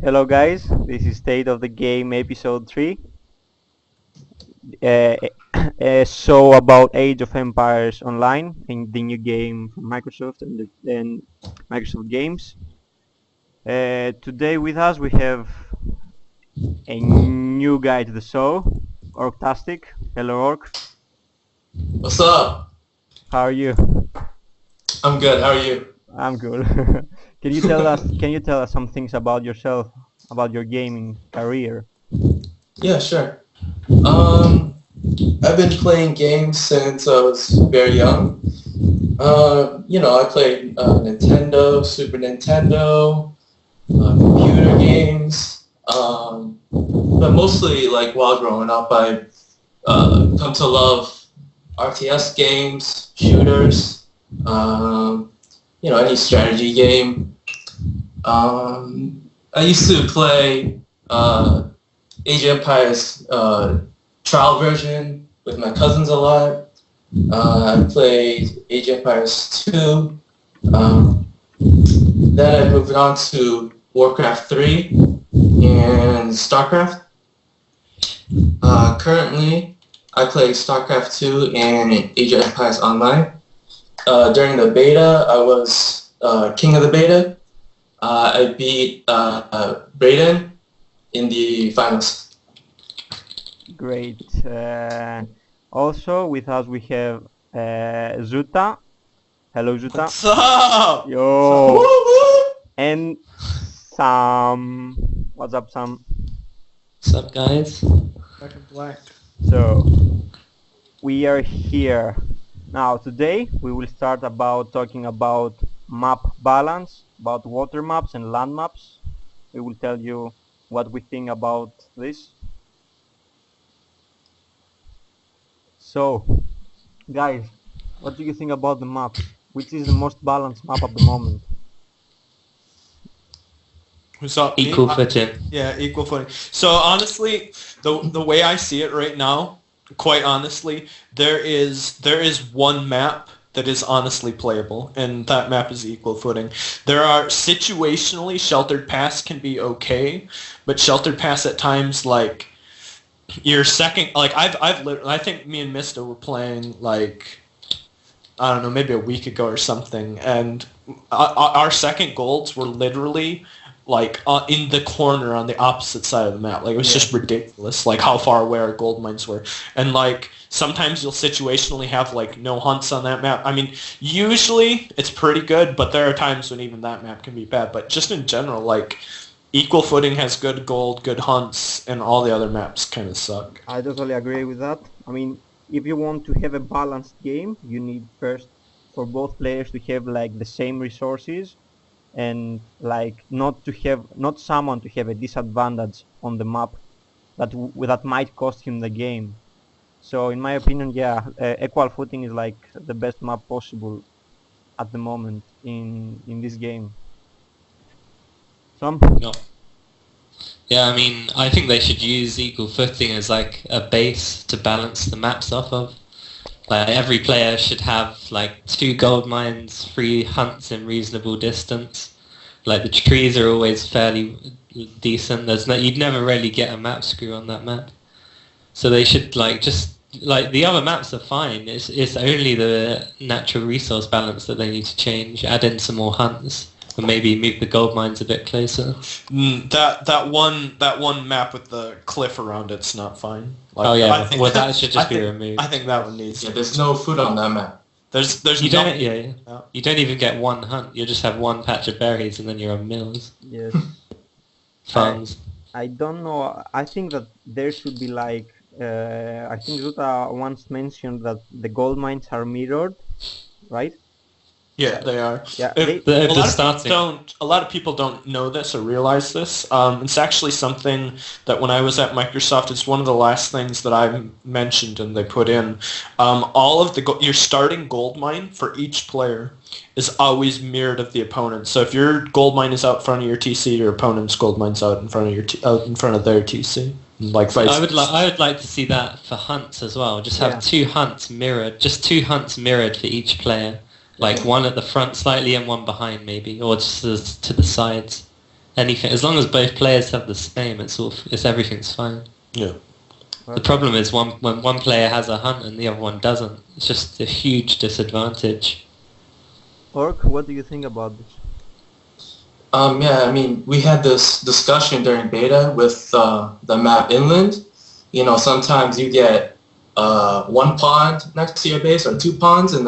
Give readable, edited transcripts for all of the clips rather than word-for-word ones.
Hello guys, this is State of the Game episode 3. Uh, so about Age of Empires Online, in the new game from Microsoft and Microsoft Games. Today with us we have a new guy to the show, Orctastic. Hello Orc, What's up? how are you? I'm good. How are you? I'm good. Can you tell us some things about yourself, about your gaming career? Yeah, sure. Um, I've been playing games since I was very young. I played Nintendo, Super Nintendo, computer games. But mostly, like while growing up, I come to love RTS games, shooters. Any strategy game. I used to play Age of Empires trial version with my cousins a lot. I played Age of Empires 2. Then I moved on to Warcraft 3 and StarCraft. Currently, I play StarCraft 2 and Age of Empires Online. During the beta, I was king of the beta. I beat Brayden in the finals. Great. Also with us we have Zuta. Hello Zuta. What's up? Yo. And Sam. What's up Sam? What's up, guys? Back in black. So we are here. Now today we will start about talking about map balance, about water maps and land maps. We will tell you what we think about this. So, guys, what do you think about the map? Which is the most balanced map at the moment? Who's up? Me? Equal footing. Yeah, equal footing. So honestly, the way I see it right now, quite honestly, there is one map that is honestly playable, and that map is equal footing. There are situationally Sheltered Pass can be okay, but Sheltered Pass at times like your second, like I think me and Mista were playing like I don't know, maybe a week ago or something, and our second golds were literally like in the corner on the opposite side of the map. Like it was just ridiculous, like how far away our gold mines were. And like sometimes you'll situationally have like no hunts on that map. I mean, usually it's pretty good, but there are times when even that map can be bad. But just in general, like equal footing has good gold, good hunts, and all the other maps kind of suck. I totally agree with that. I mean, if you want to have a balanced game, you need first for both players to have like the same resources and like not someone to have a disadvantage on the map that might cost him the game. So in my opinion, yeah, equal footing is like the best map possible at the moment in this game. Some No. Yeah, I mean, I think they should use equal footing as like a base to balance the maps off of. Like every player should have like 2 gold mines, 3 hunts in reasonable distance. Like the trees are always fairly decent. You'd never really get a map screw on that map. So they should like just like the other maps are fine. It's only the natural resource balance that they need to change. Add in some more hunts. Or maybe move the gold mines a bit closer. That one map with the cliff around it's not fine. Like, Oh yeah, I think, well that should I just be think, removed. I think that one needs. Yeah, there's no food on that map. There's You no, don't, you don't even get one hunt. You just have one patch of berries, and then you're on mills, yes. farms. I don't know. I think that there should be like I think Zuta once mentioned that the gold mines are mirrored, right? Yeah, they are. Yeah, If- The a lot of people starting. a lot of people don't know this or realize this. It's actually something that when I was at Microsoft, it's one of the last things that I mentioned and they put in. All of your starting gold mine for each player is always mirrored of the opponent. So if your gold mine is out front of your TC, your opponent's gold mine's out in front of out in front of their TC. Like vice I would like to see that for hunts as well. Just have Yeah. 2 hunts mirrored, just 2 hunts mirrored for each player. Like one at the front slightly and one behind maybe, or just to the sides. anything. As long as both players have the same, it's everything's fine. Yeah. The problem is when one player has a hunt and the other one doesn't. It's just a huge disadvantage. Orc, what do you think about this? Yeah, I mean, we had this discussion during beta with the map inland. You know, sometimes you get one pond next to your base or two ponds, and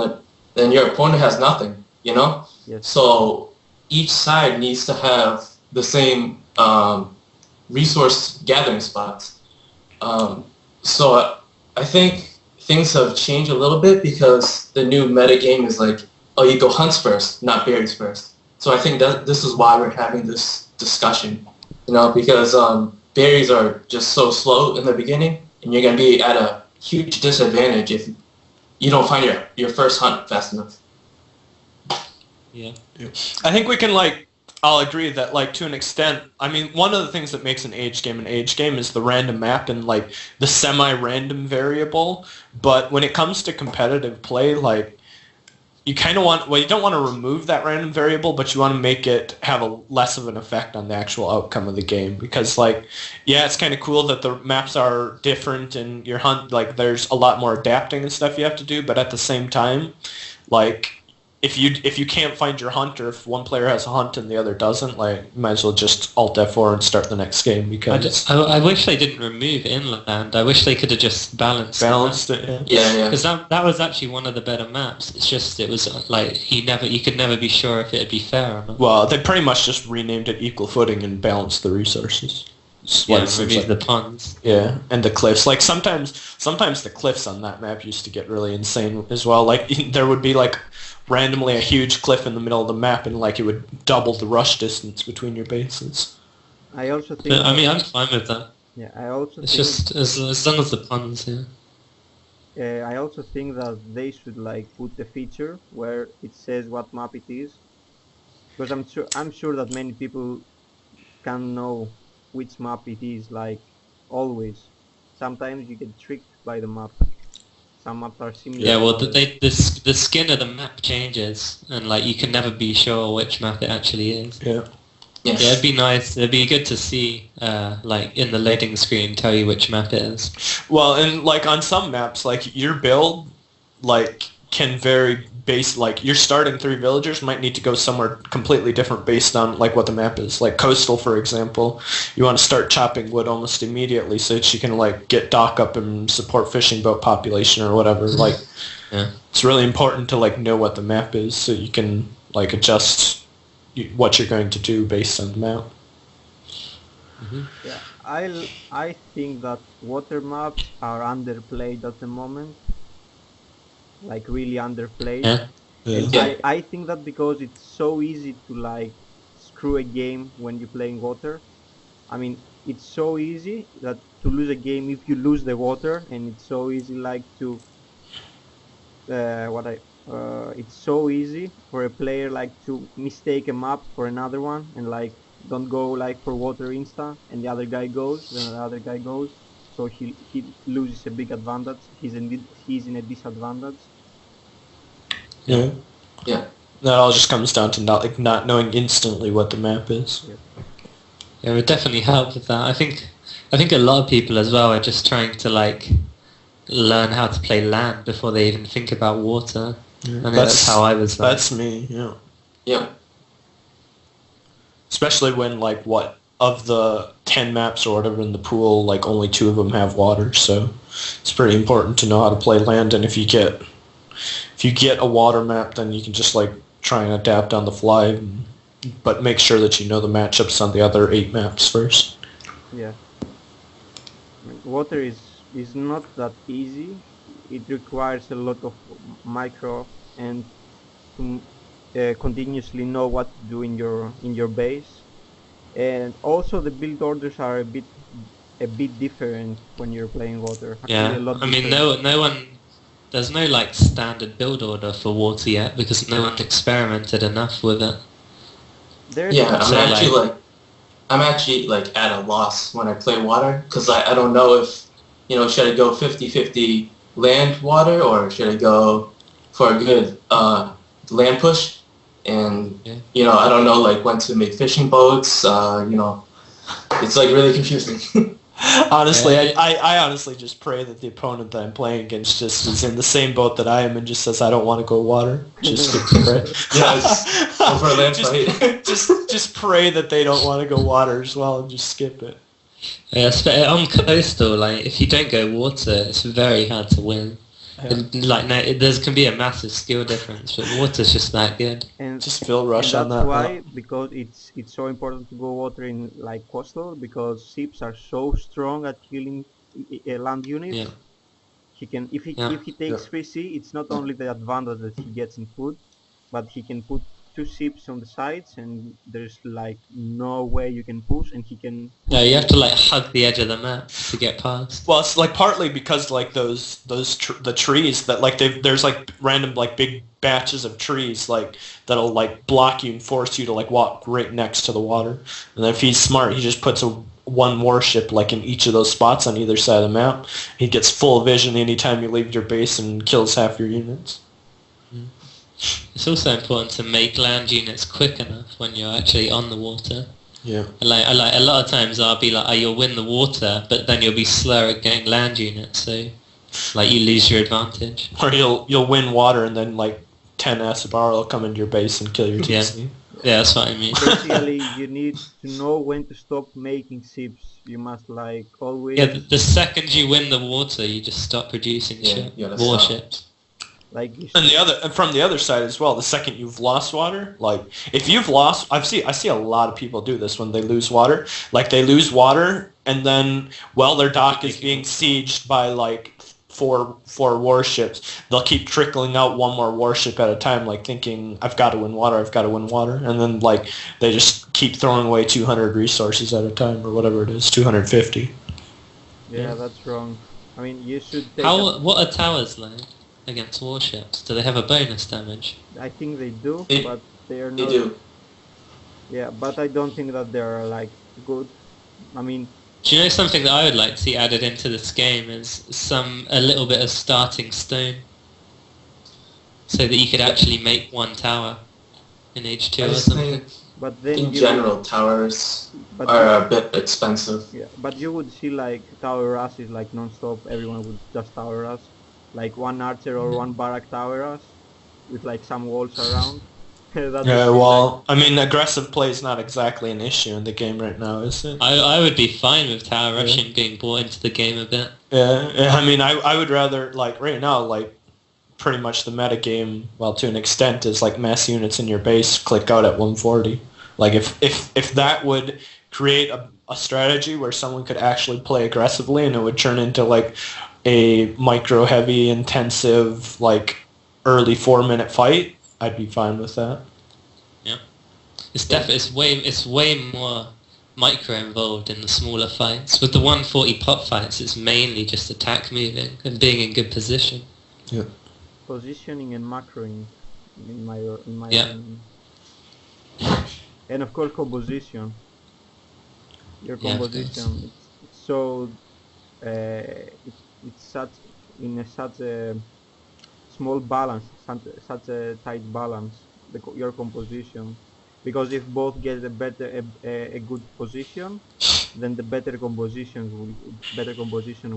then your opponent has nothing, you know? Yes. So each side needs to have the same resource gathering spots. So I think things have changed a little bit because the new meta game is like, oh, you go hunts first, not berries first. So I think that this is why we're having this discussion, you know, because berries are just so slow in the beginning, and you're going to be at a huge disadvantage if you don't find your first hunt fast enough. Yeah. I think we can, like, I'll agree that, like, to an extent, I mean, one of the things that makes an age game is the random map and, like, the semi-random variable. But when it comes to competitive play, like, you kind of want, well, you don't want to remove that random variable, but you want to make it have a less of an effect on the actual outcome of the game. Because, like, yeah, it's kind of cool that the maps are different and your hunt, like, there's a lot more adapting and stuff you have to do, but at the same time, like, if you can't find your hunt, or if one player has a hunt and the other doesn't, like, you might as well just Alt F4 and start the next game, because I wish they didn't remove inland. I wish they could have just balanced it. Yeah. Because that was actually one of the better maps. It's just it was like you could never be sure if it'd be fair or not. Well, they pretty much just renamed it Equal Footing and balanced the resources. Remove the ponds. Yeah, and the cliffs. Like sometimes the cliffs on that map used to get really insane as well. Like there would be like randomly a huge cliff in the middle of the map, and like it would double the rush distance between your bases. I also think. But, I mean, I'm fine with that. Yeah, I also. It's just as long as the ponds. Yeah. I also think that they should like put a feature where it says what map it is, because I'm sure that many people can know which map it is. Like always, sometimes you get tricked by the map. Some maps are similar. Yeah, well, the skin of the map changes, and like you can never be sure which map it actually is. Yeah. Yes. Yeah, it'd be nice. It'd be good to see, like in the loading screen, tell you which map it is. Well, and like on some maps, like your build, like can vary based. Like your starting 3 villagers might need to go somewhere completely different based on like what the map is. Like coastal, for example, you want to start chopping wood almost immediately so that you can like get dock up and support fishing boat population or whatever. Like, Yeah. It's really important to like know what the map is so you can like adjust what you're going to do based on the map. Yeah, I think that water maps are underplayed at the moment. Like really underplayed. Yeah. And Yeah. I think that because it's so easy to like screw a game when you're playing water. I mean, it's so easy that to lose a game if you lose the water, and it's so easy like to it's so easy for a player like to mistake a map for another one and like don't go like for water insta, and the other guy goes, then the other guy goes, so he loses a big advantage. He's in a disadvantage. Yeah. Yeah. That all just comes down to not knowing instantly what the map is. Yeah, it would definitely help with that. I think a lot of people as well are just trying to like learn how to play land before they even think about water. Yeah. I mean, that's how I was. That's me. Yeah. Yeah. Especially when like what of the 10 maps or whatever in the pool, like only 2 of them have water. So it's pretty important to know how to play land. And if you get a water map, then you can just like try and adapt on the fly. But make sure that you know the matchups on the other 8 maps first. Yeah. Water is not that easy. It requires a lot of micro and to continuously know what to do in your base. And also the build orders are a bit different when you're playing water. Yeah, Actually, a lot I mean, different. no one. There's no like standard build order for water yet because no one's experimented enough with it. There's Yeah, So, I'm actually like at a loss when I play water because I don't know if, you know, should I go 50-50 land water or should I go for a good land push? and Yeah. I don't know like when to make fishing boats. It's like really confusing. Honestly, Yeah. I honestly just pray that the opponent that I'm playing against just is in the same boat that I am and just says I don't want to go water. Just pray. Yeah, just go for a land fight. just pray that they don't want to go water as well and just skip it. Yeah, on coastal, like if you don't go water, it's very hard to win. Yeah. And, like there can be a massive skill difference, but water's just that good. And Just Phil Rush on that's that. why, because it's so important to go water in like coastal, because ships are so strong at killing land units. Yeah. He can if he Yeah. if he takes free sea, it's not only the advantage that he gets in food, but he can put two ships on the sides, and there's like no way you can push, and he can. No, you have to like hug the edge of the map to get past. Well, it's like partly because like the trees that like there's like random like big batches of trees like that'll like block you and force you to like walk right next to the water. And then if he's smart, he just puts one warship like in each of those spots on either side of the map. He gets full vision anytime you leave your base and kills half your units. It's also important to make land units quick enough when you're actually on the water. Yeah. Like a lot of times I'll be like, oh, you'll win the water, but then you'll be slower at getting land units, so like you lose your advantage. Or you'll win water and then like 10 Asabar will come into your base and kill your TC. Yeah, that's what I mean. Basically, you need to know when to stop making ships. You must like always. Yeah, the second you win the water, you just stop producing warships. Like you And from the other side as well, the second you've lost water, like if you've lost, I see a lot of people do this when they lose water. Like they lose water, and then their dock is being sieged by like four warships. They'll keep trickling out one more warship at a time, like thinking I've got to win water, and then like they just keep throwing away 200 resources at a time or whatever it is, 250. Yeah, that's wrong. I mean, you should take. What are towers like against warships? Do they have a bonus damage? I think they do, but they are They not. do. Yeah, but I don't think that they're like good. I mean, Do you know something that I would like to see added into this game is a little bit of starting stone, so that you could actually make one tower in H2 I or just something. think but then in you general towers but are a bit expensive. yeah, but you would see like tower rush is like non-stop. Everyone would just tower rush, like one archer or one barrack tower rush, with like some walls around. That Yeah, would be, well, I mean, aggressive play is not exactly an issue in the game right now, is it? I would be fine with tower rushing being brought into the game a bit. Yeah, I mean, I would rather, like, right now, like, pretty much the meta game, well, to an extent, is, like, mass units in your base click out at 140. Like, if that would create a strategy where someone could actually play aggressively and it would turn into, like, a micro-heavy, intensive, like, early 4-minute fight, I'd be fine with that. Yeah, it's way more micro involved in the smaller fights. With the 140 pop fights, it's mainly just attack moving and being in good position. Yeah. positioning and macroing, in my Yeah. opinion. And of course composition. Your Yeah, of course. composition, it's so it's such a small balance, such a tight balance, your composition, because if both get a good position, then the better composition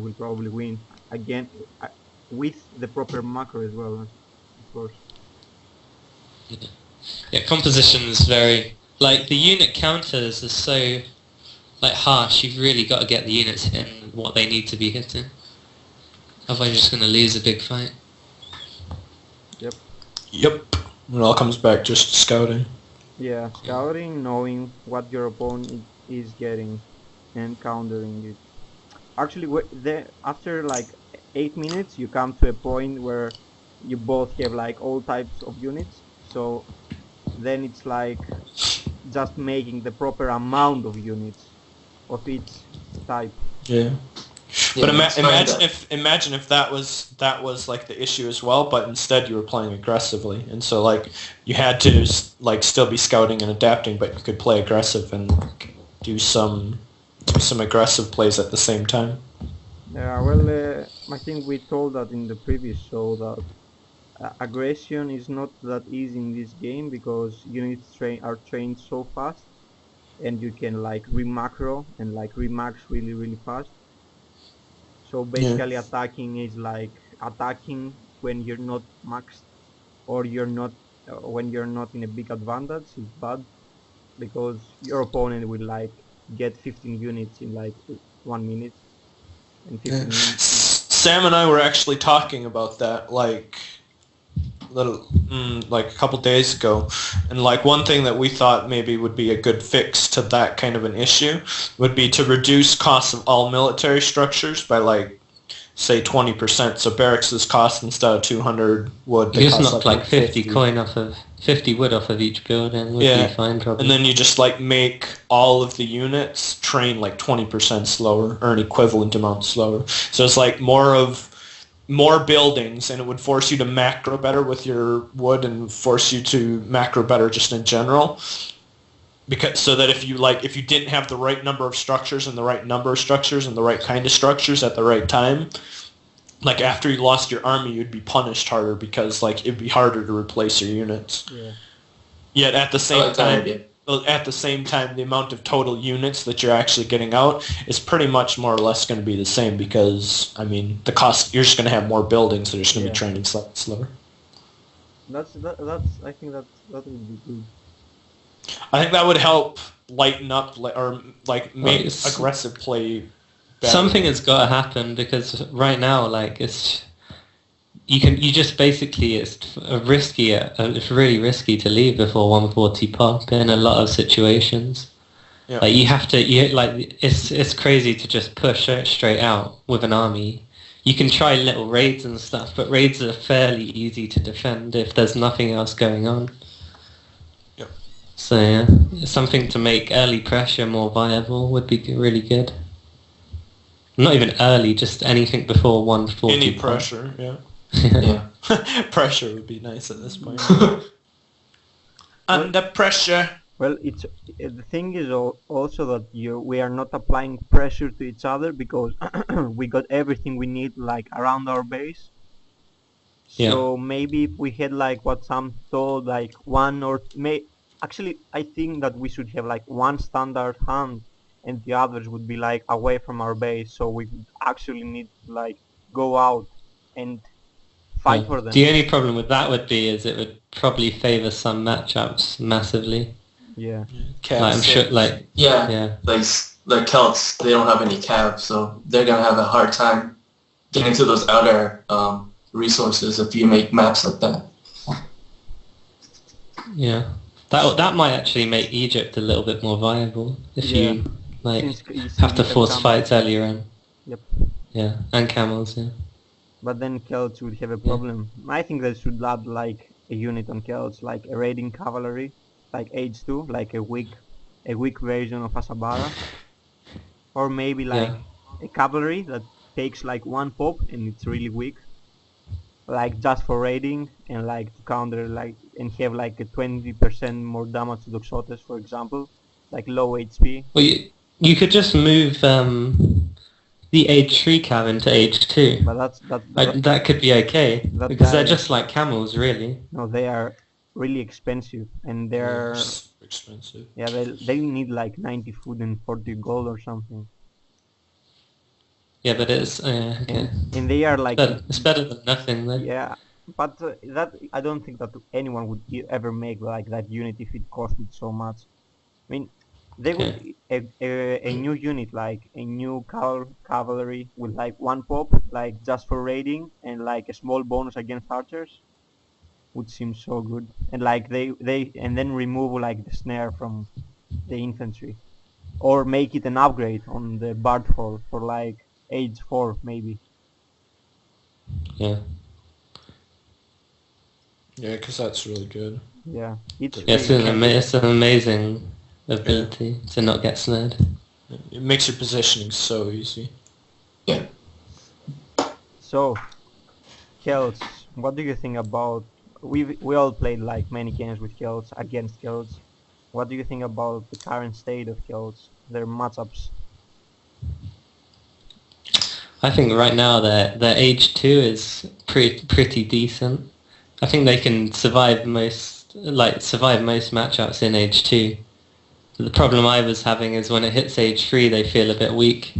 will probably win again, with the proper macro as well, of course. Yeah, composition is very like the unit counters are so like harsh. You've really got to get the units hitting what they need to be hitting. Otherwise, you're just going to lose a big fight. Yep. It all comes back just to scouting. Yeah, scouting, knowing what your opponent is getting, and countering it. Actually, after like 8 minutes, you come to a point where you both have like all types of units. So then it's like just making the proper amount of units of each type. Yeah. Yeah, But it's fine imagine if that was like the issue as well, but instead you were playing aggressively, and so like you had to like still be scouting and adapting, but you could play aggressive and do some aggressive plays at the same time. Yeah, well, I think we told that in the previous show that aggression is not that easy in this game because units are trained so fast, and you can like remacro and like remax really fast. So Yeah. basically, attacking is like attacking when you're not maxed, or you're not when you're not in a big advantage is bad because your opponent will like get 15 units in like 1 minute, and Yeah. 15 units. Sam and I were actually talking about that like a couple days ago, and like one thing that we thought maybe would be a good fix to that kind of an issue would be to reduce costs of all military structures by like say 20%. So barracks cost instead of 200 wood, You they just cost knock like 50 50. coin off of 50 wood off of each building would Yeah. be fine probably. And then you just like make all of the units train like 20% slower or an equivalent amount slower. So it's like more buildings, and it would force you to macro better with your wood and force you to macro better just in general. Because so that if you didn't have the right number of structures and the right number of structures and the right kind of structures at the right time, like after you lost your army, you'd be punished harder because like it'd be harder to replace your units. Yeah. Yet at the I same like that time, idea. the amount of total units that you're actually getting out is pretty much more or less going to be the same because, I mean, the cost, you're just going to have more buildings that are just going to Yeah. be training slightly slower. That's I think that would be good. I think that would help lighten up or like make it's- aggressive play better. Something has got to happen because right now, like you just basically it's really risky to leave before 140 pop in a lot of situations. Yeah. Like it's crazy to just push it straight out with an army. You can try little raids and stuff, but raids are fairly easy to defend if there's nothing else going on. Yep. So yeah, something to make early pressure more viable would be really good. Not even early, just anything before 140. Any pop. pressure, yeah. Yeah. Pressure would be nice at this point. Under pressure. Well, it's the thing is also that we are not applying pressure to each other because we got everything we need like around our base. So maybe if we had like what Sam told, like actually I think that we should have like one standard hand, and the others would be like away from our base, so we would actually need to like go out and fight Yeah. for them. The only problem with that would be is it would probably favour some matchups massively. Yeah. Cat Like, I'm sure, six. like Yeah, yeah, like Celts, they don't have any cabs, so they're gonna have a hard time getting to those outer resources if you make maps like that. yeah. That might actually make Egypt a little bit more viable if Yeah. you like Since have to you force camels. fights earlier on. Yep. Yeah, and camels. Yeah. But then Celts would have a problem. I think they should add like a unit on Celts, like a raiding cavalry, like H2, like a weak version of Asabara, or maybe like a cavalry that takes like one pop and it's really weak, like just for raiding and like to counter like and have like a 20% more damage to Doxotes, for example, like low HP. Well, you could just move the age 3 cabin to age 2. But That could be okay that because they're guy- just like camels, really. no, they are really expensive, and they're It's expensive. yeah, they need like 90 food and 40 gold or something. Yeah, but it's okay. And they are like It's better than nothing. Then. yeah, but that I don't think that anyone would ever make like that unit if it costed so much. I mean, they would a new unit like a new cavalry with like one pop, like just for raiding and like a small bonus against archers, would seem so good. And like they and then remove like the snare from the infantry, or make it an upgrade on the bard hall for like age 4 maybe. Yeah. Yeah, because that's really good. Yeah, it's Yeah, It's an amazing ability to not get snared. It makes your positioning so easy. Yeah. So, Celts, what do you think about? We all played like many games with Celts against Celts. What do you think about the current state of Celts? Their matchups. I think right now their age 2 is pretty decent. I think they can survive most matchups in Age 2. The problem I was having is when it hits Age 3, they feel a bit weak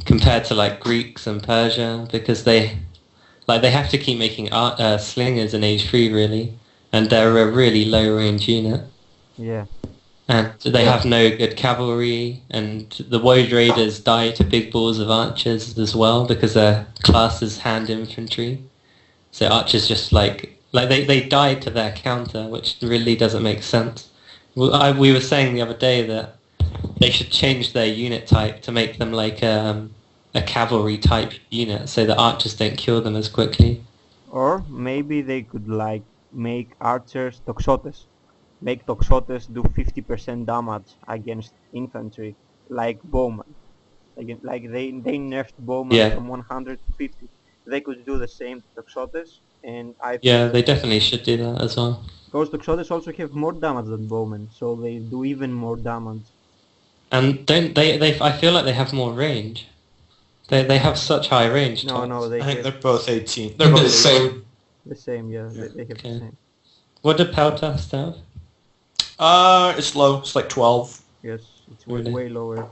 compared to like Greeks and Persia, because they have to keep making slingers in Age 3 really, and they're a really low range unit. Yeah. And they have no good cavalry, and the Woad Raiders die to big balls of archers as well because their class is hand infantry. So archers just like they die to their counter, which really doesn't make sense. We were saying the other day that they should change their unit type to make them like a cavalry type unit, so the archers don't kill them as quickly. Or maybe they could like make archers toxotes. Make toxotes do 50% damage against infantry, like bowmen. Like they nerfed bowmen from 100 to 50. They could do the same to toxotes, and I think they definitely should do that as well. Because toxotes also have more damage than bowmen, so they do even more damage. And don't they? I feel like they have more range. They have such high range. No, I think they're both 18. They're both the same. The same, yeah. They have the same. What did Peltast have? It's low. It's like 12. Yes, it's Really? way lower.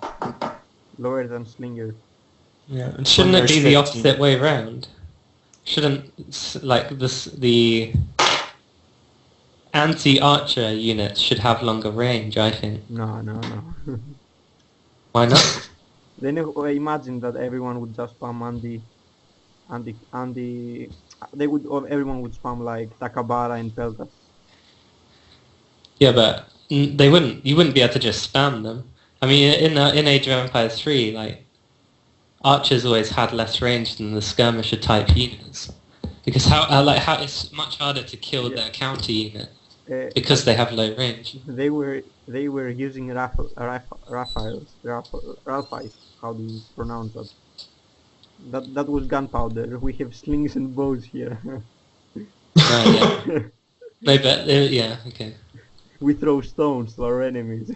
Lower than Slinger. Yeah. And Shouldn't it be the 15. opposite way round? Shouldn't the anti-archer units should have longer range? I think. No. Why not? Then imagine that everyone would just spam everyone would spam like Takabara and Peltas. Yeah, but they wouldn't. You wouldn't be able to just spam them. I mean, in Age of Empires 3, like archers always had less range than the skirmisher type units, because how it's much harder to kill their counter unit because they have low range. They were using Raphaels. How do you pronounce that? That was gunpowder. We have slings and bows here. Yeah. No, but yeah, okay. We throw stones to our enemies.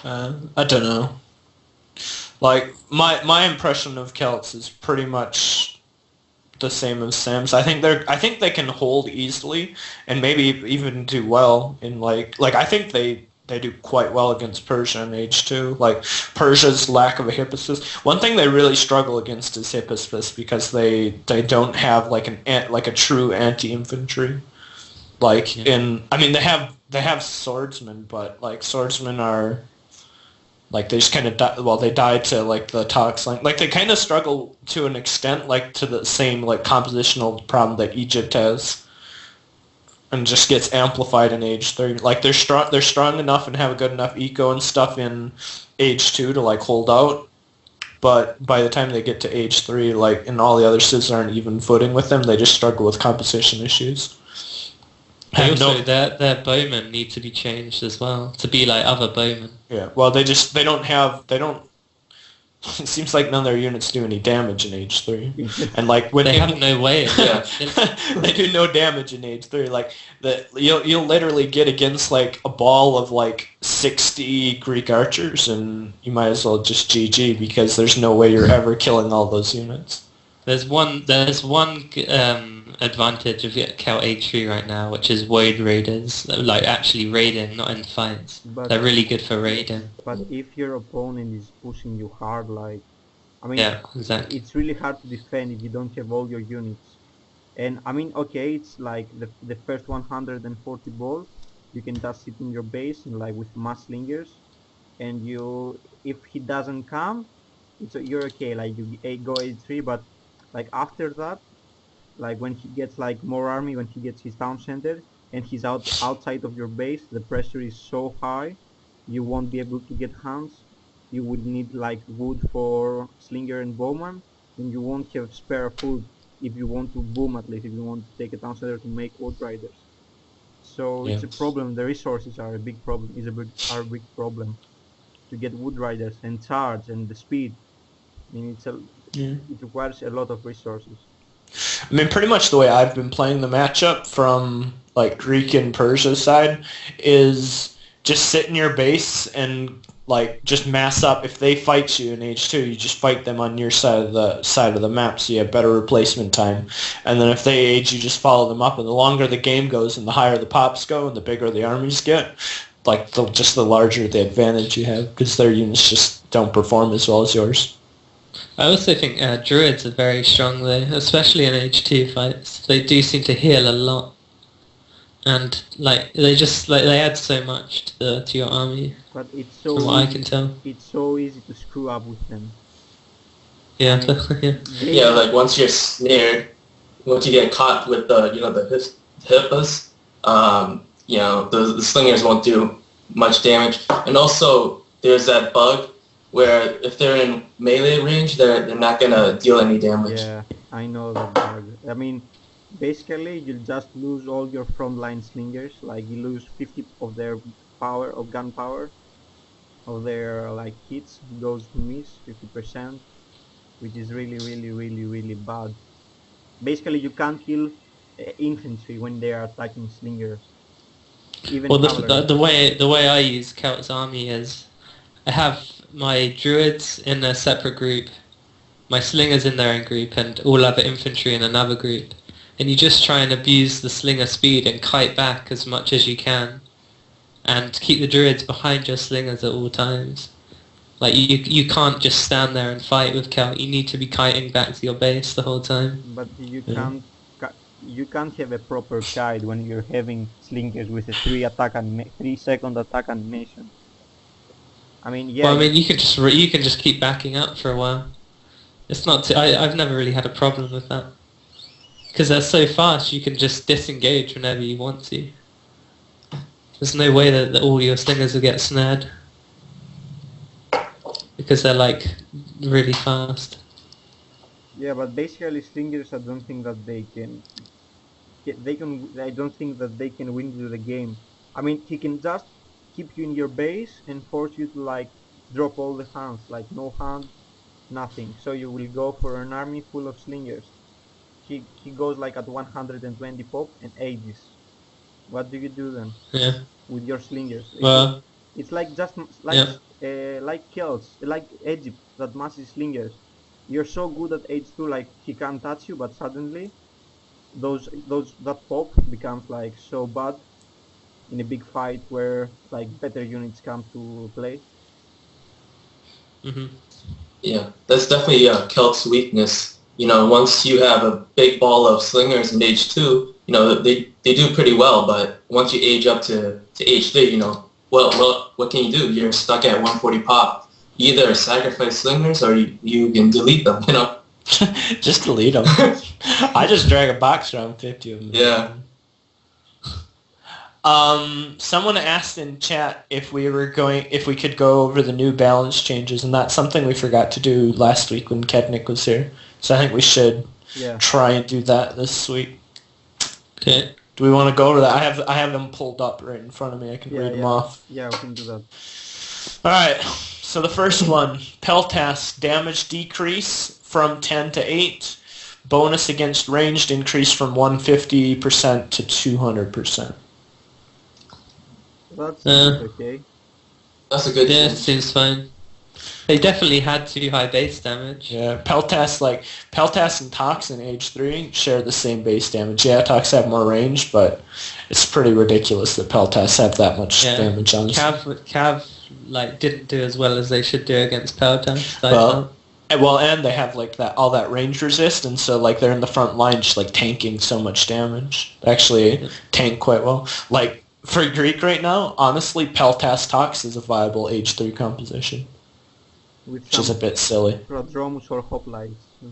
I don't know. Like my impression of Celts is pretty much the same as Sam's. I think they can hold easily and maybe even do well in like I think they do quite well against Persia in Age 2. Like Persia's lack of a hip assist. One thing they really struggle against is hip assist because they don't have like a true anti-infantry. Like they have swordsmen, but like swordsmen are like they just kind of they die to like the Tox line. Like they kind of struggle to an extent, like to the same like compositional problem that Egypt has, and just gets amplified in Age 3. Like they're strong enough and have a good enough eco and stuff in Age 2 to like hold out, but by the time they get to Age 3, like and all the other civs aren't even footing with them, they just struggle with composition issues. Their bowmen need to be changed as well to be like other bowmen. Yeah, well, they don't. It seems like none of their units do any damage in Age 3, and like when they have no way. They do no damage in Age 3. Like you'll literally get against like a ball of like 60 Greek archers, and you might as well just GG because there's no way you're ever killing all those units. There's one advantage of Celt Age 3 right now, which is Woad Raiders, like actually raiding, not in fights. But they're really good for raiding. But if your opponent is pushing you hard, yeah, exactly. It's really hard to defend if you don't have all your units. And I mean, okay, it's like the first 140 balls, you can just sit in your base and like with mass slingers, and if he doesn't come, you're okay. Like you go A3, but like after that, like when he gets like more army, when he gets his town center and he's outside of your base, the pressure is so high, you won't be able to get hands. You would need like wood for slinger and bowman, and you won't have spare food if you want to boom, at least if you want to take a town center to make wood riders. So it's a problem. The resources are a big problem. Are a big problem to get wood riders and charge and the speed. I mean, it requires a lot of resources. I mean, pretty much the way I've been playing the matchup from like Greek and Persia side is just sit in your base and like just mass up. If they fight you in H2, you just fight them on your side of the map, so you have better replacement time. And then if they age, you just follow them up. And the longer the game goes, and the higher the pops go, and the bigger the armies get, like the larger the advantage you have, because their units just don't perform as well as yours. I also think druids are very strong though, especially in H2 fights. They do seem to heal a lot, and like they add so much to your army. But it's so From what I easy, can tell. it's so easy to screw up with them. Yeah, I mean, yeah. Yeah, like once you're snared, once you get caught with the hippos, the slingers won't do much damage. And also, there's that bug where if they're in melee range, they're not gonna deal any damage. Yeah, I know that bug. I mean, basically, you'll just lose all your frontline slingers. Like you lose 50 of their power, of gun power, of their like hits goes to miss 50%, which is really, really, really, really bad. Basically, you can't kill infantry when they are attacking slingers. Even Well, cavalry. the way I use Celt's army is I have my druids in a separate group, my slingers in their own group, and all other infantry in another group. And you just try and abuse the slinger speed and kite back as much as you can, and keep the druids behind your slingers at all times. Like you can't just stand there and fight with Celt. You need to be kiting back to your base the whole time. But you Yeah. can't you can't have a proper guide when you're having slingers with a 3-second attack animation. I mean, yeah, Well, I mean, you can just keep backing up for a while. It's not. I've never really had a problem with that because they're so fast. You can just disengage whenever you want to. There's no way that all your slingers will get snared because they're like really fast. yeah, but basically slingers, I don't think that they can. I don't think that they can win you the game. I mean, he can just keep you in your base and force you to like drop all the hands, like no hand, nothing. So you will go for an army full of slingers. He goes like at 120 pop and ages. What do you do then Yeah. with your slingers? Well. It's like just Yeah. like Celts, like Egypt that masses slingers. You're so good at H2, like he can't touch you, but suddenly that pop becomes like so bad in a big fight where like better units come to play. Mhm. Yeah, that's definitely Celt's weakness. Once you have a big ball of slingers in H2, they do pretty well, but once you age up to H3, what can you do? You're stuck at 140 pop. You either sacrifice slingers or you can delete them, Just delete them. I just drag a box around 50 of them. Yeah. Someone asked in chat if we could go over the new balance changes, and that's something we forgot to do last week when Kednick was here. So I think we should Yeah. try and do that this week. Okay. Do we want to go over that? I have them pulled up right in front of me. I can read them Yeah. off. Yeah, we can do that. All right. So the first one, Peltas damage decrease from 10 to 8. Bonus against ranged increase from 150% to 200%. That's Uh, okay. That's a good Yeah, thing. seems fine. They definitely had too high base damage. Yeah, Peltas and Tox in Age 3 share the same base damage. Yeah, Tox have more range, but it's pretty ridiculous that Peltas have that much Yeah. damage on us. Cav like didn't do as well as they should do against Peltas. And they have like all that range resist, and so like they're in the front line just like tanking so much damage. They actually tank quite well. Like for Greek right now, honestly, Peltas Tox is a viable Age 3 composition, With which is a some bit silly. Prodromus or Hoplites. Yeah,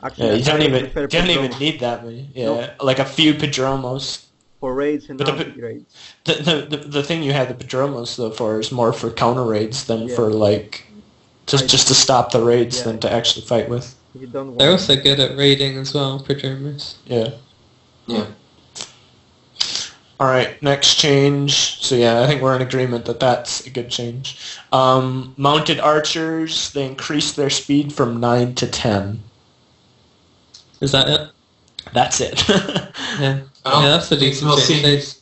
Actually, you don't I even prefer need that many. Yeah, No. like a few Padromos. for raids and But the- anti-raids. The thing you have the Padromos though for is more for counter raids than Yeah. for like just to stop the raids Yeah. than to actually fight with. If you don't want They're also good at raiding as well, Prodromus. Yeah. Yeah. All right, next change. So yeah, I think we're in agreement that that's a good change. Mounted archers, they increased their speed from 9 to 10. Is that it? That's it. Yeah. I don't Yeah, that's a think decent we'll change. see-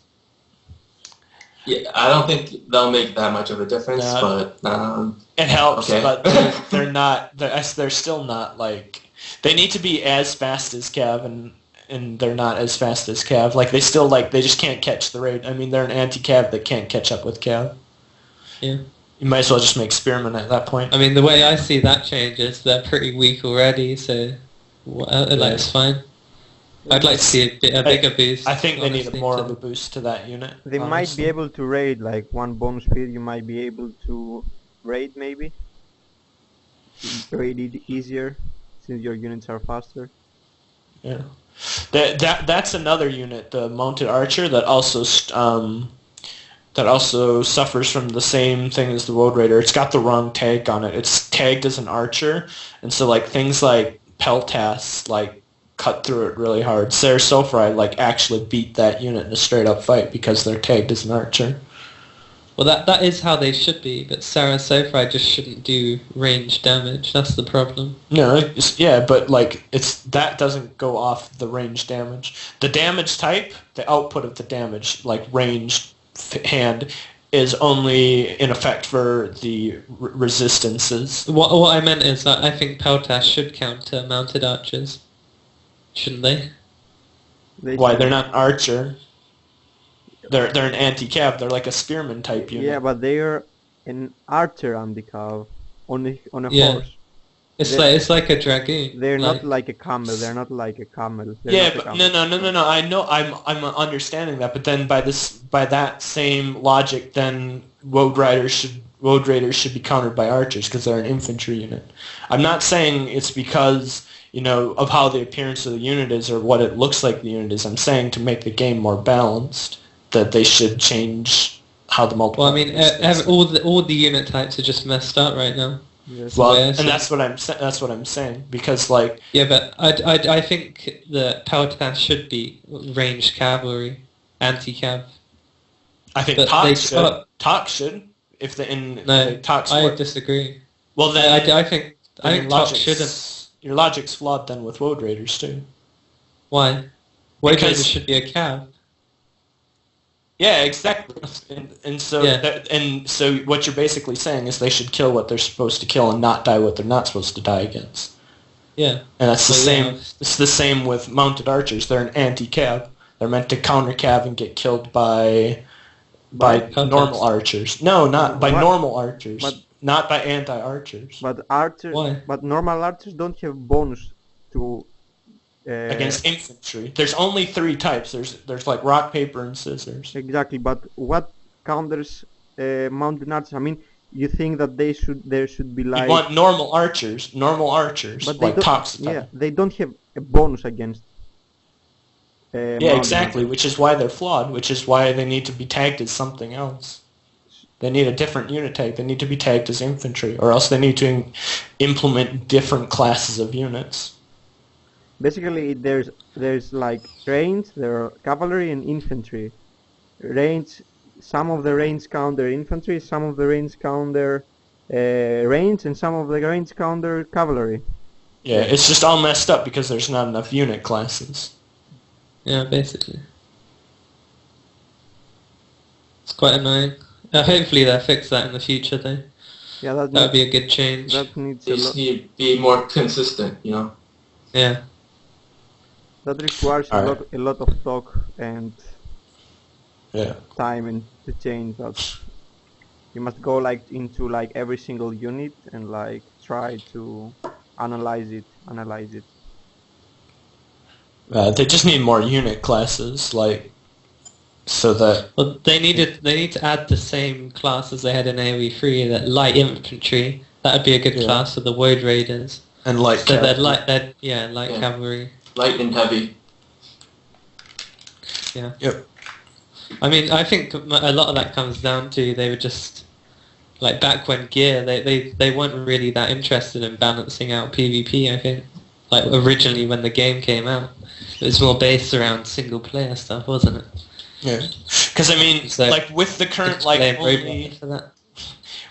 Yeah, I don't think they'll make that much of a difference, No. but It helps, okay. but they're not. They're still not like. They need to be as fast as Cav, and they're not as fast as Cav. Like they still they just can't catch the rate. I mean, they're an anti-Cav that can't catch up with Cav. Yeah. You might as well just make Spearman at that point. I mean, the way I see that change is they're pretty weak already, so it's fine. I'd like to see a bigger boost. I think they need honestly, more to of a boost to that unit. They might be able to raid, like one bonus speed, you might be able to raid maybe. Raid it easier, since your units are faster. Yeah. That's another unit, the Mounted Archer, that also suffers from the same thing as the Road Raider. It's got the wrong tag on it. It's tagged as an archer, and so like things like Peltas like cut through it really hard. Sarah Sofri like actually beat that unit in a straight up fight because they're tagged as an archer. Well, that is how they should be, but Sarah Sofri just shouldn't do range damage. That's the problem. No, but like that doesn't go off the range damage. The damage type, the output of the damage, like ranged hand, is only in effect for the resistances. What I meant is that I think Peltas should counter mounted archers. Shouldn't they? Why? They're not archer. They're an anti-cav. They're like a spearman type unit. Yeah, but they're an archer anti-cav on a horse. It's like a dragoon. They're not like a camel. They're not like a camel. Yeah, but no. I know. I'm understanding that, but then by that same logic, then Road Raiders should be countered by archers because they're an infantry unit. I'm not saying it's because of how the appearance of the unit is or what it looks like the unit is. I'm saying to make the game more balanced, that they should change how the multiple. Well, I mean, all the unit types are just messed up right now. Yes. Well, and that's what I'm saying because like. Yeah, but I think the Peltas should be ranged cavalry, anti-cav. I think Tok should. If the I disagree. Well, then I think Tok shouldn't. Your logic's flawed then with Road Raiders too. Why? Road Raiders should be a cav. Yeah, exactly. And so what you're basically saying is they should kill what they're supposed to kill and not die what they're not supposed to die against. Yeah. And that's the same. Yeah. It's the same with mounted archers. They're an anti-cav. They're meant to counter cav and get killed by normal archers. No, not by normal archers. Not by anti-archers. But normal archers don't have bonus to against infantry. There's only 3 types. There's like rock, paper, and scissors. Exactly, but what counters mounted archers? I mean, you think that there should be like... You want normal archers, but like Tok's type. Yeah, they don't have a bonus against... yeah, exactly, which is why they're flawed, which is why they need to be tagged as something else. They need a different unit tag. They need to be tagged as infantry, or else they need to implement different classes of units. Basically, there's like range, there are cavalry and infantry. Range, some of the range counter infantry, some of the range counter range, and some of the range counter cavalry. Yeah, it's just all messed up because there's not enough unit classes. Yeah, basically. It's quite annoying. Hopefully they'll fix that in the future, though. Yeah, that would be a good change. That needs to be more consistent, Yeah. That requires a lot of talk and time and to change that. You must go into every single unit and try to analyze it. They just need more unit classes, so that. Well, they need to add the same class as they had in AoE 3, that light infantry. That would be a good class for the Road Raiders. And light cavalry. Light cavalry. Light and heavy. Yeah. Yep. I mean, I think a lot of that comes down to they were just back when Gear they weren't really that interested in balancing out PvP. I think originally when the game came out, it was more based around single player stuff, wasn't it? Yeah. Because I mean, with the current only for that.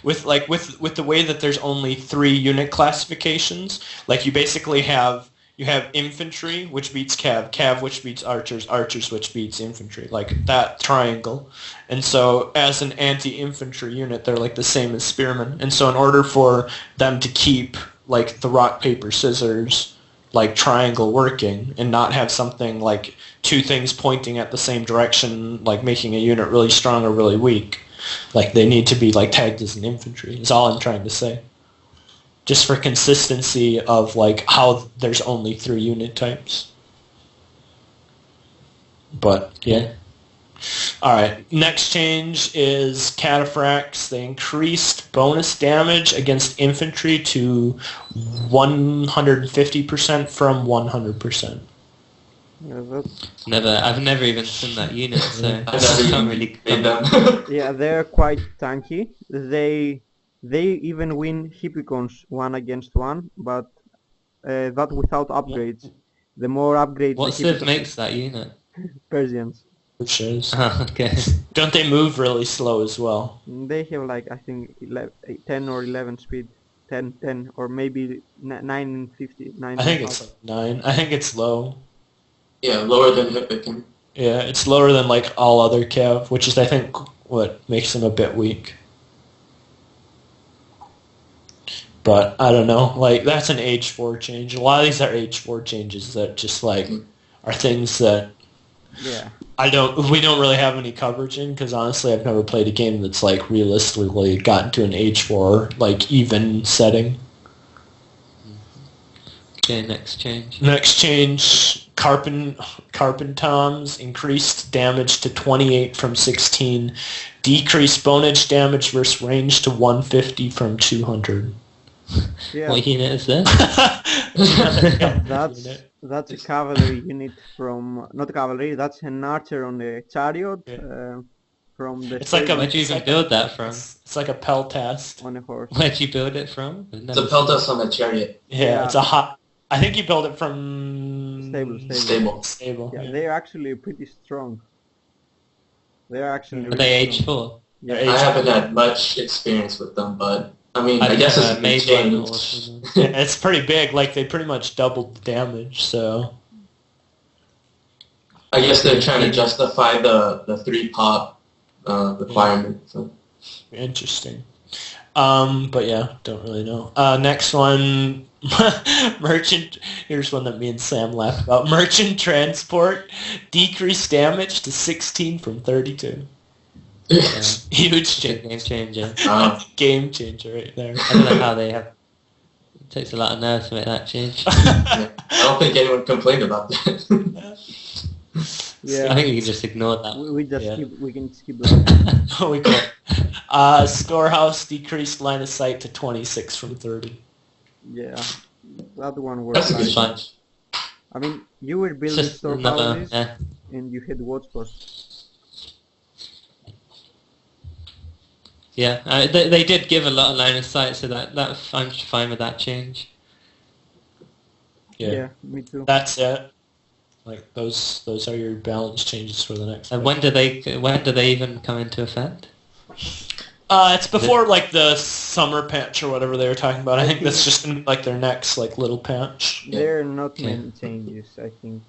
with the way that there's only 3 unit classifications, you basically have you have infantry, which beats cav, cav which beats archers, archers which beats infantry, like that triangle. And so as an anti-infantry unit, they're like the same as spearmen. And so in order for them to keep like the rock, paper, scissors like triangle working and not have something like two things pointing at the same direction, like making a unit really strong or really weak, like they need to be like tagged as an infantry is all I'm trying to say. Just for consistency of like how there's only 3 unit types. But yeah. Alright, next change is cataphracts. They increased bonus damage against infantry to 150% from 100%. Yeah, I've never even seen that unit, so I never can't even really made them. yeah, they're quite tanky. They even win hippicons 1 against 1, but that without upgrades. The more upgrades What the civ hippicons makes that unit? Persians. Which shows. Oh, okay. Don't they move really slow as well? They have like I think 10 or 11 speed, 10 or maybe 9 and 50. 9 I think and it's half. like 9. I think it's low. Yeah, lower than Hippicon. Yeah, it's lower than like all other cav, which is I think what makes them a bit weak. But I don't know, like that's an age 4 change. A lot of these are age 4 changes that just like are things that Yeah. we don't really have any coverage in, because honestly I've never played a game that's like realistically gotten to an age 4 like even setting. Okay, next change. Next change, Carpentoms increased damage to 28 from 16, decreased bonus damage versus range to 150 from 200. Yeah. What unit is this? That's a cavalry unit from not cavalry. That's an archer on a chariot from the. It's like a. Where'd you even build that from? It's like a peltast. On a horse. Where'd you build it from? It's a Peltas on a chariot. Yeah, it's a hot. I think you built it from Stable. Yeah, they're actually pretty strong. They're actually. Are Really they age strong. 4? They're I age haven't had much experience with them, but I mean, I guess it's made been one or changed. something. Yeah, it's pretty big. Like they pretty much doubled the damage. So I guess they're trying to justify the 3-pop requirement. So. interesting. But yeah, don't really know. Next one, merchant. Here's one that me and Sam laughed about. Merchant transport decreased damage to 16 from 32. Yeah. Huge Game change. changer. Game changer right there. I don't know how they have. It takes a lot of nerve to make that change. Yeah. I don't think anyone complained about that. Yeah. I think you can just ignore that. We just Yeah. we can skip that. We cool. Storehouse decreased line of sight to 26 from 30. Yeah, that one was. That's a good nice. fine. change. I mean, you were It's building just another. storehouses Yeah. and you had watchposts. Yeah, they did give a lot of line of sight, so that I'm fine with that change. Yeah. Me too. That's it. Like those are your balance changes for the next. And one. when do they even come into effect? It's before like the summer patch or whatever they were talking about. I think that's just gonna be like their next like little patch. There are not Okay. many changes, I think.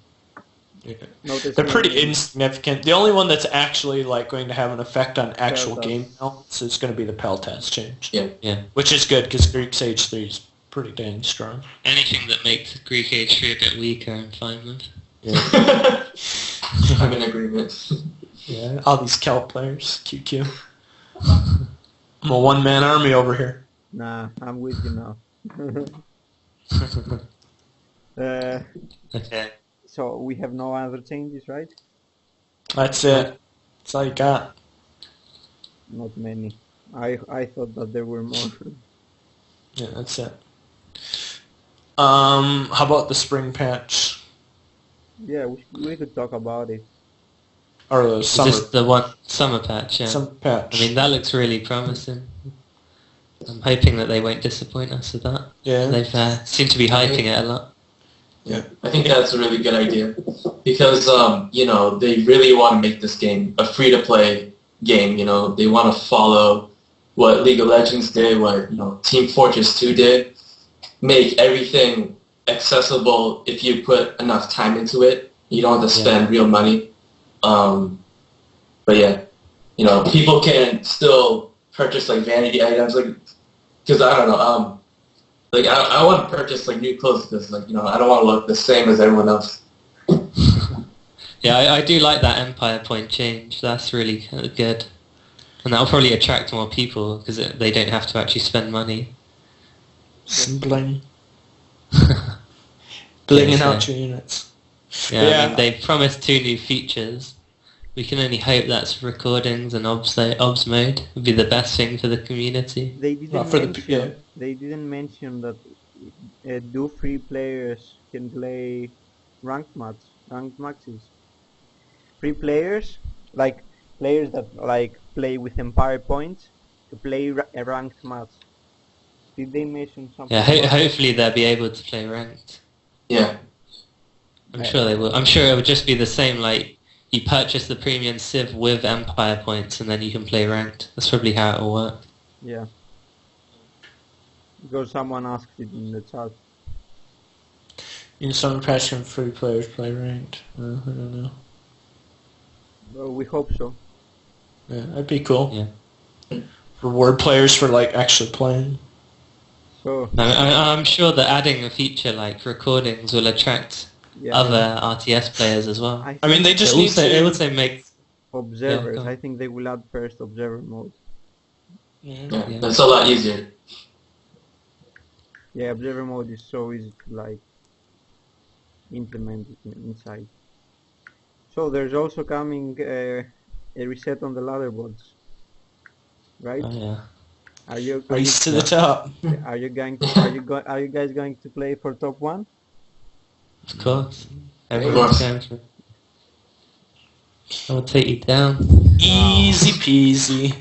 Yeah. Not as They're pretty many. insignificant. The only one that's actually like going to have an effect on actual Peltas. game balance is going to be the Peltas change. Yeah. Yeah. Which is good because Greek's Age 3 is pretty dang strong. Anything that makes Greek Age 3 a bit weaker, I'm fine with. I'm in agreement. Yeah, all these Celt players, QQ. I'm a one-man army over here. Nah, I'm with you now. Okay. So we have no other changes, right? That's it. That's all you got. Not many. I thought that there were more. Yeah, that's it. How about the spring patch? Yeah, we could talk about it. Or the Is summer, this the one summer patch? Yeah. summer patch. I mean, that looks really promising. I'm hoping that they won't disappoint us with that. yeah. They've seem to be hyping it a lot. Yeah, I think that's a really good idea because you know, they really want to make this game a free-to-play game. You know, they want to follow what League of Legends did, what Team Fortress 2 did, make everything accessible if you put enough time into it. You don't have to spend real money. But yeah, people can still purchase like vanity items, like because I don't know, like I want to purchase like new clothes because like I don't want to look the same as everyone else. Yeah, I do like that Empire Point change. That's really good. And that'll probably attract more people because they don't have to actually spend money. Some bling. Blinging out your units. Yeah, I mean, they promised 2 new features. We can only hope that's recordings and obs mode would be the best thing for the community. They didn't mention that do free players can play ranked matches. Free players, like players that like play with Empire points, to play a ranked match. Did they mention something? Yeah, hopefully they'll be able to play ranked. Yeah. I'm sure they will. I'm sure it would just be the same, like, you purchase the premium Civ with Empire points and then you can play ranked. That's probably how it will work. Yeah. Because someone asked it in the chat. In some impression, free players play ranked. I don't know. Well, we hope so. Yeah, that'd be cool. Yeah. Reward players for like actually playing. So I'm sure that adding a feature like recordings will attract other RTS players as well. I mean, they just need to... It also makes... Observers. I think they will add first observer mode. Yeah, that's a lot easier. Yeah, observer mode is so easy to like implement it inside. So there's also coming a reset on the ladder boards, right? Oh yeah. Are you race to the top? Are you guys going to play for top 1? Of course. Everyone's going for it. I'll take you down. Easy peasy.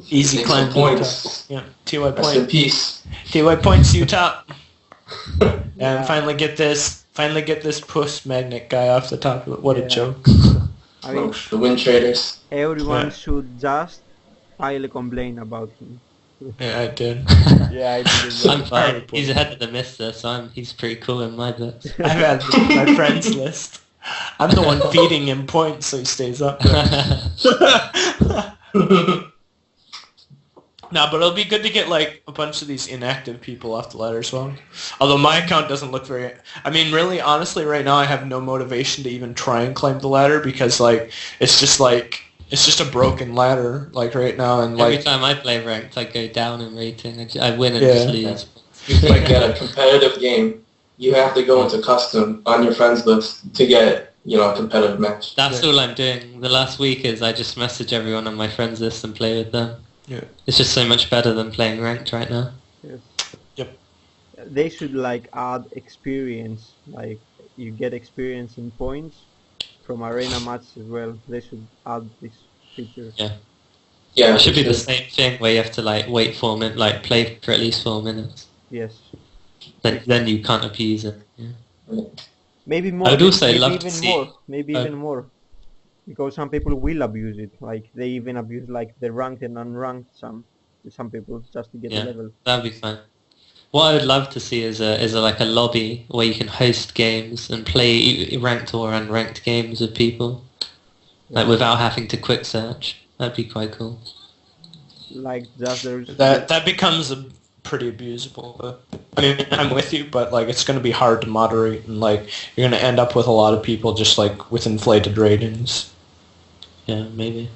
Easy climb points. Yeah, TY Rest in point. peace. TY points, you top. And finally get this puss magnet guy off the top of it. What a joke. I mean, The wind traders. everyone should just file a complaint about him. Yeah, I did. Yeah, I did as well. I'm fine. He's ahead of the mister, so he's pretty cool in my books. I've had my friends list. I'm the one feeding him points so he stays up there. Nah, but it'll be good to get like a bunch of these inactive people off the ladder as well. Although my account doesn't look very... I mean, really, honestly, right now I have no motivation to even try and climb the ladder because like it's just a broken ladder like right now, and like every time I play ranked, I go down in rating. I win and just lose. Like get a competitive game, you have to go into custom on your friends list to get a competitive match. That's all I'm doing. The last week is I just message everyone on my friends list and play with them. Yeah. It's just so much better than playing ranked right now. Yes. Yep. They should like add experience, like you get experience in points from arena matches as well. They should add this feature. Yeah, it should be the same thing where you have to like wait 4 minutes, like play for at least 4 minutes. Yes. Then you can't abuse it. Yeah. Maybe more. I would also maybe love even to see... more. Maybe even more. Because some people will abuse it. Like they even abuse like the ranked and unranked some people just to get the level. That'd be fun. What I would love to see is a lobby where you can host games and play ranked or unranked games with people, like without having to quick search. That'd be quite cool. Like just that becomes pretty abusable. But, I mean, I'm with you, but like it's going to be hard to moderate, and like you're going to end up with a lot of people just like with inflated ratings. Yeah, maybe.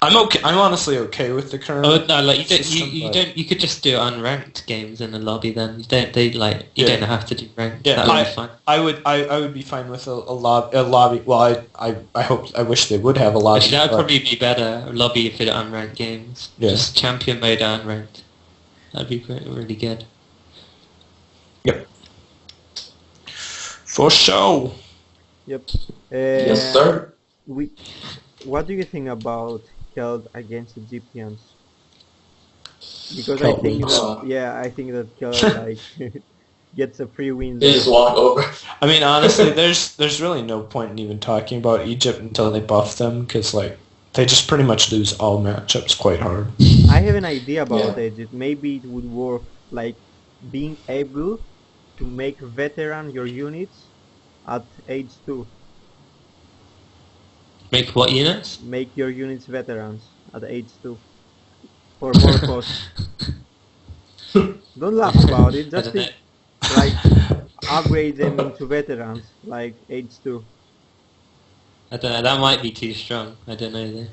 I'm okay. I'm honestly okay with the current. Oh no, like you could just do unranked games in the lobby. Then you don't have to do ranked. Yeah, that would be fine. I would be fine with a lobby. Well, I wish they would have a lobby. Actually, that would probably be better. A lobby for the unranked games. Yeah. Just champion mode unranked. That'd be really good. Yep. For sure. Yep. Yes, sir. What do you think about Keld against Egyptians? Because Keld I think that Keld like gets a free win. They just walk over. I mean, honestly, there's really no point in even talking about Egypt until they buff them, because like they just pretty much lose all matchups quite hard. I have an idea about Egypt. Maybe it would work like being able to make veteran your units at age 2. Make what units? Make your units veterans at age 2 for more cost. Don't laugh about it, I just don't know. think, like, upgrade them into veterans, like age 2. I don't know. That might be too strong. I don't know though.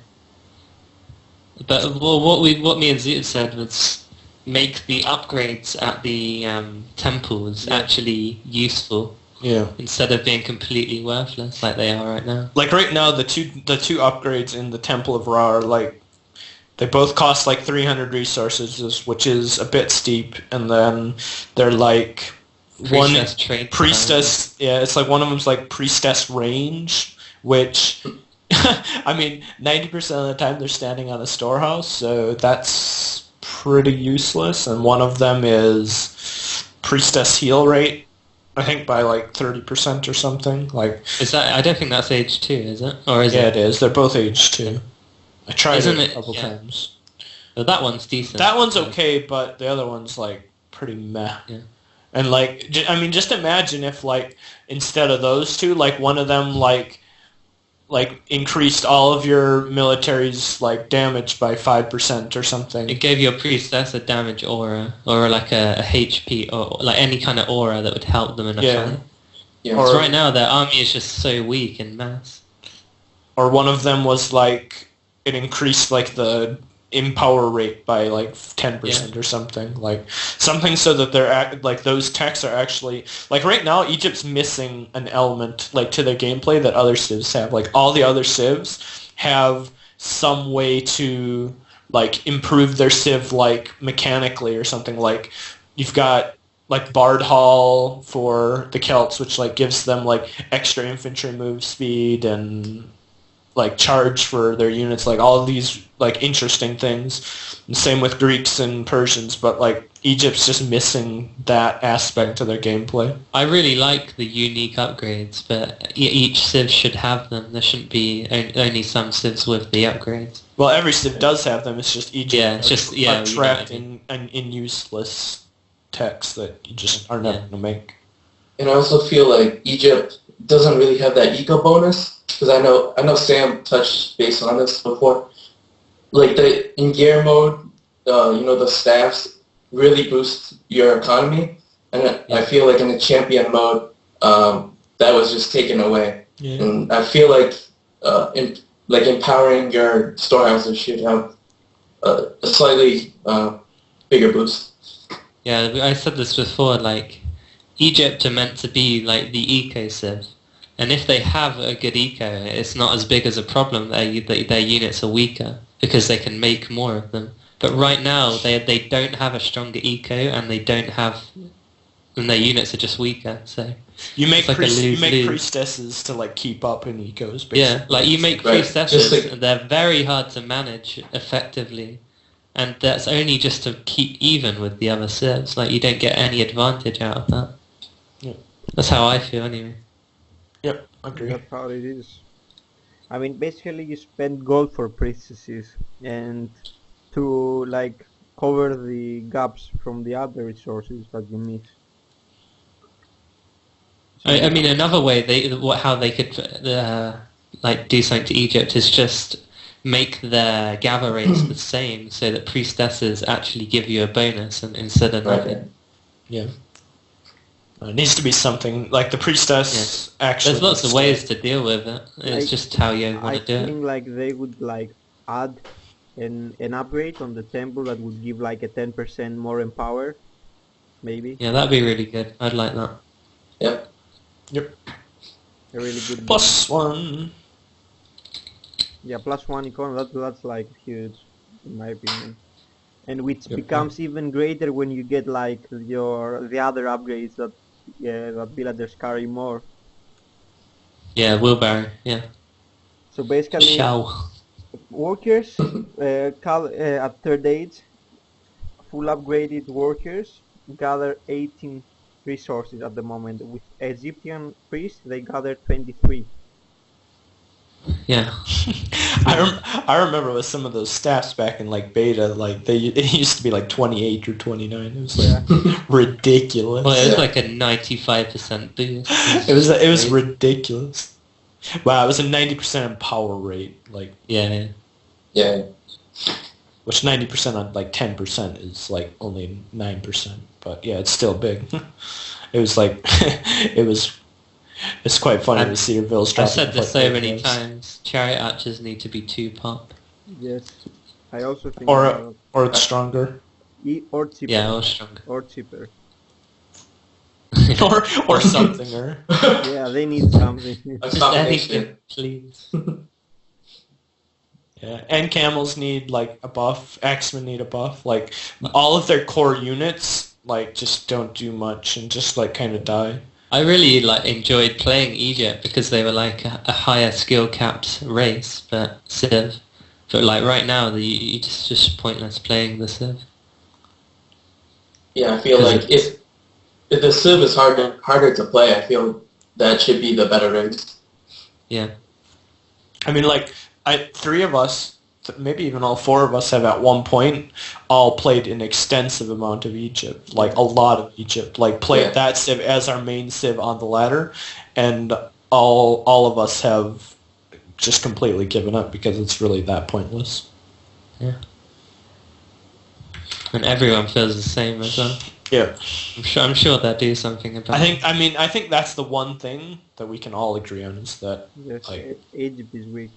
But well, what me and Zita said was make the upgrades at the temples Yeah. actually useful Yeah. instead of being completely worthless like they are right now. Like right now, the two upgrades in the Temple of Ra are like, they both cost like 300 resources, which is a bit steep, and then they're like Priestess trade. priestess. Yeah, it's like one of them's like priestess range, which I mean, 90% of the time they're standing on a storehouse, so that's pretty useless. And one of them is priestess heal rate, I think by like 30% or something. Like, Is that? I don't think that's age 2, is it? Or is yeah, it? it is. They're both age 2. I tried Isn't it it- a couple yeah. times. Well, that one's decent. That one's okay, but the other one's like pretty meh. Yeah. And like, I mean, just imagine if like instead of those two, like one of them like increased all of your military's like damage by 5% or something. It gave your priestess a damage aura, or like a HP, or like any kind of aura that would help them in a Yeah. fight. Yeah. Or- Because right now their army is just so weak in mass. Or one of them was like it increased like the empower rate by like 10% or something, like something so that they're like those techs are actually like right now Egypt's missing an element like to their gameplay that other civs have. Like all the other civs have some way to like improve their civ like mechanically or something. Like you've got like Bard Hall for the Celts, which like gives them like extra infantry move speed and like charge for their units, like all of these like interesting things. And same with Greeks and Persians, but like Egypt's just missing that aspect to their gameplay. I really like the unique upgrades, but each civ should have them. There shouldn't be only some civs with the upgrades. Well, every civ does have them. It's just Egypt Yeah, it's just- yeah, are you know what I trapped in useless techs that you just are never Yeah. going to make. And I also feel like Egypt doesn't really have that eco bonus, because I know Sam touched base on this before. Like in gear mode, the staffs really boost your economy, and I feel like in the champion mode, that was just taken away. Yeah. And I feel like empowering your storehouses should have a slightly bigger boost. Yeah, I said this before, like, Egypt are meant to be like the eco civ. And if they have a good eco, it's not as big as a problem. Their units are weaker because they can make more of them. But right now, they don't have a stronger eco, and and their units are just weaker. So You make It's like a you make lose-lose. priestesses to like keep up in ecos. Basically. yeah, like you make Right, priestesses, just like- and they're very hard to manage effectively. And that's only just to keep even with the other civs. Like you don't get any advantage out of that. Yeah. That's how I feel anyway. Yep, agree. That's how it is. I mean, basically you spend gold for priestesses and to like cover the gaps from the other resources that you miss. I mean, another way how they could like do something to Egypt is just make their gather rates the same, so that priestesses actually give you a bonus instead of nothing. Right. Yeah. It needs to be something like the priestess actually. There's lots of ways to deal with it. It's I- just how you I want to do it. think like they would like add an upgrade on the temple that would give like a 10% more empower, maybe. Yeah, that'd be really good. I'd like that. Yep. Yep. A really good bonus. Plus one. Yeah, +1 economy, that's like huge, in my opinion. And which Yep. becomes even greater when you get like the other upgrades that villagers carry more. Yeah, wheelbarrow. Yeah. So basically, Shell. workers at third age, full upgraded workers gather 18 resources at the moment. With Egyptian priests, they gather 23. Yeah. I remember with some of those stats back in like beta, like it used to be like 28 or 29. It was like ridiculous. Well, it was like a 95% boost. It was ridiculous. Wow, it was a 90% power rate, like Yeah. Yeah. which 90% on like 10% is like only 9%. But yeah, it's still big. It was like it's quite funny to see your bills drop. I've said this so many times. Chariot archers need to be 2 pop. Yes, I also think Or it's stronger. or cheaper. Yeah, or stronger. Or cheaper. or something, or Yeah, they need something. A Just combination. anything, please. yeah. And camels need like a buff. Axemen need a buff. Like all of their core units, like just don't do much and just like kind of die. I really like enjoyed playing Egypt because they were like a higher skill capped race, but Civ. But like right now, it's just pointless playing the Civ. Yeah, I feel like if the Civ is harder to play, I feel that should be the better race. Yeah. I mean, like three of us, maybe even all four of us, have at one point all played an extensive amount of Egypt, like a lot of Egypt, like played that civ as our main civ on the ladder, and all of us have just completely given up because it's really that pointless. Yeah. And everyone feels the same as well. Yeah. I'm sure they'll do something about it. I think that's the one thing that we can all agree on is that Yes, like, Egypt is weak.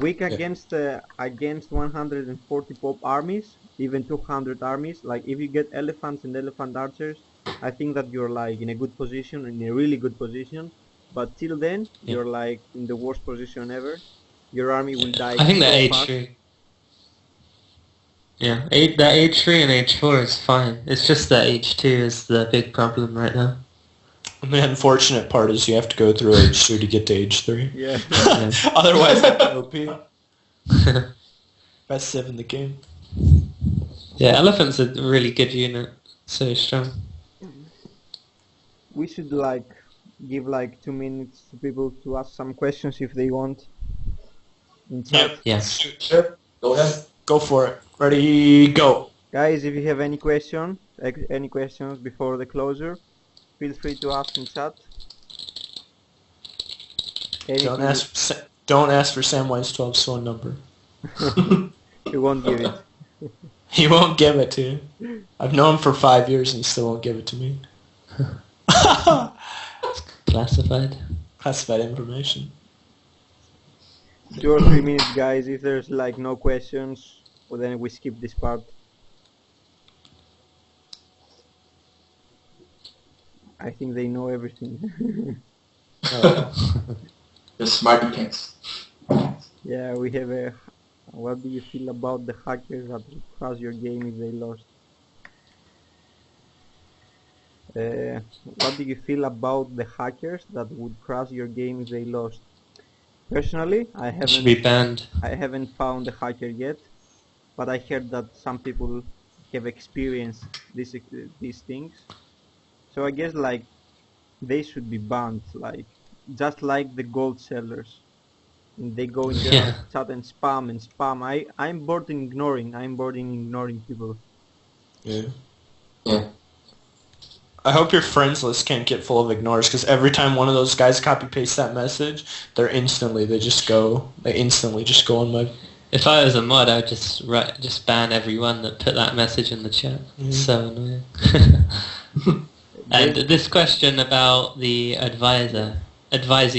Weak against 140 pop armies, even 200 armies. Like if you get elephants and elephant archers, I think that you're like in a good position, in a really good position. But till then, you're like in the worst position ever. Your army will die. I think so that fast. H3. Yeah, that H3 and H4 is fine. It's just that H2 is the big problem right now. And the unfortunate part is you have to go through H2 to get to H3. Yeah. Otherwise, it's OP. Best civ in the game. Yeah, elephant's a really good unit. So strong. We should like give like 2 minutes to people to ask some questions if they want. In chat. Yep. Yeah. Sure, go ahead. Go for it. Ready, go. Guys, if you have any questions before the closure, feel free to ask in chat. Don't ask for Samwise 12's phone number. He won't give it. He won't give it to you. I've known him for 5 years and he still won't give it to me. Classified. Classified information. 2 or 3 minutes, guys. If there's like no questions, well, then we skip this part. I think they know everything. The smart cats. Yeah, we have a... What do you feel about the hackers that would crash your game if they lost? What do you feel about the hackers that would crash your game if they lost? Personally, I Should be banned. haven't found a hacker yet, but I heard that some people have experienced these things. So I guess like they should be banned, like just like the gold sellers. And they go in their chat and spam and spam. I'm bored in ignoring. I'm bored in ignoring people. Yeah. Yeah. I hope your friends list can't get full of ignores because every time one of those guys copy paste that message, they instantly just go on my... If I was a mod, I'd just ban everyone that put that message in the chat. It's so annoying. And this question about the advisor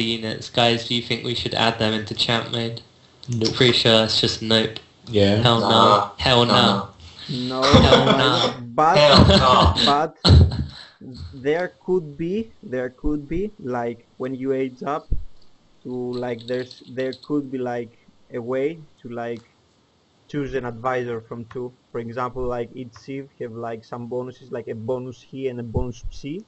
units, guys, do you think we should add them into champ mode? Nope. Pretty sure that's just nope. Yeah. Hell no. Hell no. No, Hell no. but Hell no. but there could be like when you age up to like there could be like a way to like choose an advisor from 2. For example, like each civ have like some bonuses, like a bonus he and a bonus psi,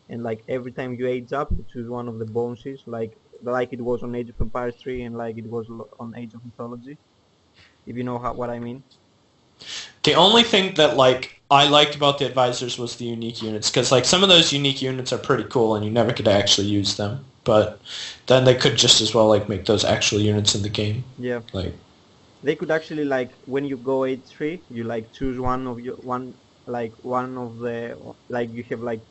and like every time you age up you choose one of the bonuses, like it was on Age of Empires 3 and like it was on Age of Mythology, if you know what I mean. The only thing that like I liked about the advisors was the unique units because like some of those unique units are pretty cool and you never could actually use them. But then they could just as well like make those actual units in the game. Yeah. Like They could actually like when you go 8-3, you like choose one of your one of the like you have like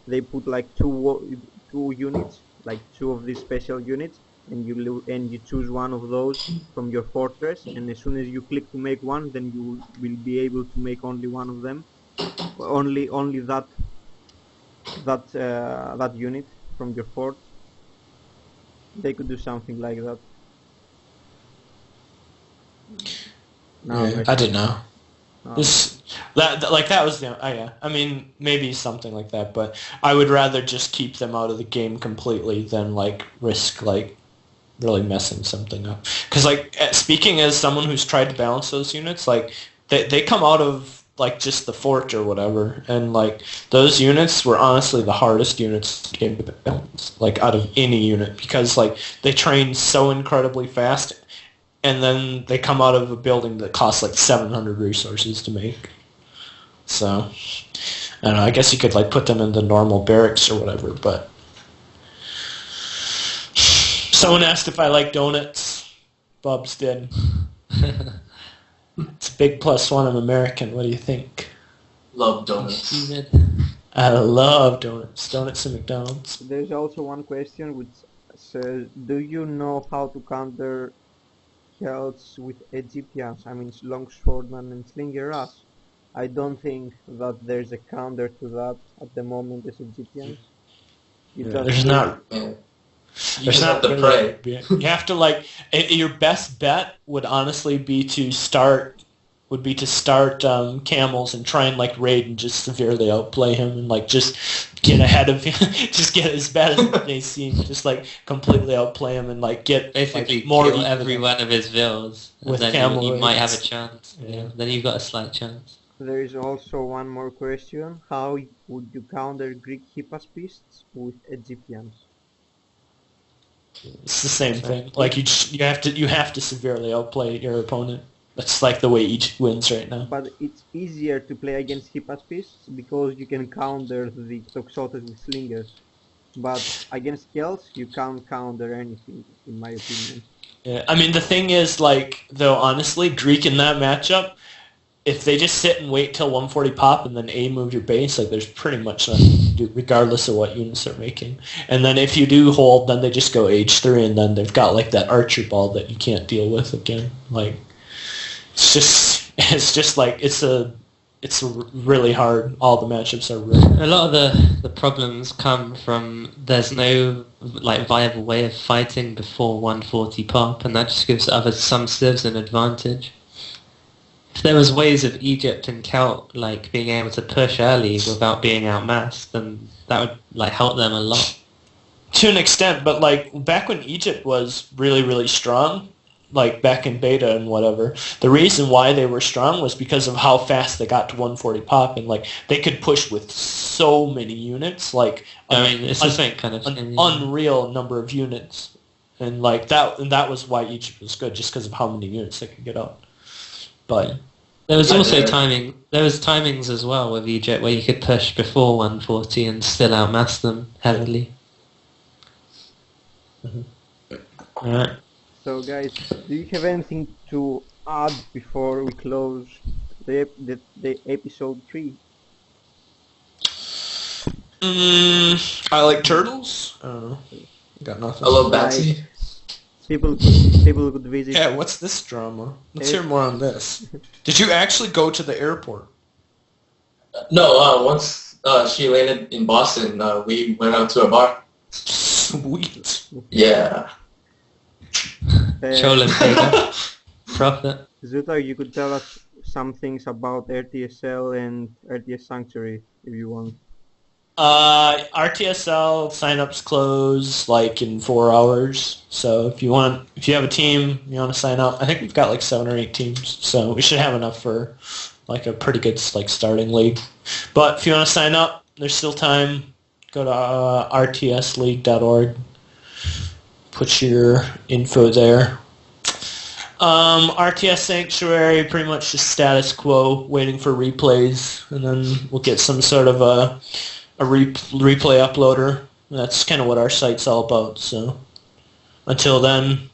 they put like two units, like two of these special units, and you choose one of those from your fortress, and as soon as you click to make one, then you will be able to make only one of them, only that unit from your fort. They could do something like that. No, yeah, I didn't know. no. This that was yeah. I mean maybe something like that, but I would rather just keep them out of the game completely than like risk like really messing something up. Because like speaking as someone who's tried to balance those units, like they come out of like just the fort or whatever, and like those units were honestly the hardest units to balance, like out of any unit, because like they train so incredibly fast, and then they come out of a building that costs like 700 resources to make. So I don't know, I guess you could like put them in the normal barracks or whatever, but someone asked if I like donuts. Bubs did. It's a big +1. I'm American. What do you think? Love donuts. I love donuts. Donuts and McDonald's. There's also one question which says, do you know how to counter Celts with Egyptians? I mean, longswordman and slinger rush. I don't think that there's a counter to that at the moment as Egyptians. There's not. Yeah. You There's just not have to really, pray. you have to like your best bet would honestly be to start camels and try and like raid and just severely outplay him and like just get ahead of him, just get as bad as they seem, just like completely outplay him and like get Basically, like, more kill every one of his villas, and with then camel you might have a raids. chance. Yeah. Then you've got a slight chance. There is also one more question. How would you counter Greek hypaspists with Egyptians? It's the same thing. Like you have to severely outplay your opponent. That's like the way Egypt wins right now. But it's easier to play against hypaspists because you can counter the Toxotes with slingers. But against Celts, you can't counter anything, in my opinion. Yeah, I mean the thing is like though honestly Greek in that matchup, if they just sit and wait till 140 pop and then A move your base, like there's pretty much nothing you can do, regardless of what units they're making. And then if you do hold, then they just go H3 and then they've got like that archer ball that you can't deal with again. Like it's just like it's really hard. All the matchups are really A lot of the problems come from there's no like viable way of fighting before 140 pop, and that just gives some civs an advantage. If there was ways of Egypt and Celt like being able to push early without being outmassed, then that would like help them a lot. to an extent, but like back when Egypt was really, really strong, like back in beta and whatever, the reason why they were strong was because of how fast they got to 140 pop, and like they could push with so many units, like I mean, it's the same kind of an thing. unreal number of units, and like that was why Egypt was good, just because of how many units they could get out. But There was Right also there. timing. There was timings as well with Egypt where you could push before 140 and still outmass them heavily. alright. So guys, do you have anything to add before we close the episode 3? I like turtles. I don't know. Got nothing. I love Batsy. People could visit. Yeah, what's this drama? Let's hear more on this. Did you actually go to the airport? No, once she landed in Boston, we went out to a bar. Sweet. Yeah. Chola Vega. Profit. Zuta, you could tell us some things about RTSL and RTS Sanctuary if you want. RTSL signups close like in 4 hours. So if you have a team, you want to sign up. I think we've got like 7 or 8 teams, so we should have enough for like a pretty good like starting league. But if you want to sign up, there's still time. Go to rtsleague.org. Put your info there. RTS Sanctuary, pretty much just status quo, waiting for replays, and then we'll get some sort of a replay uploader That's kind of what our site's all about. So until then,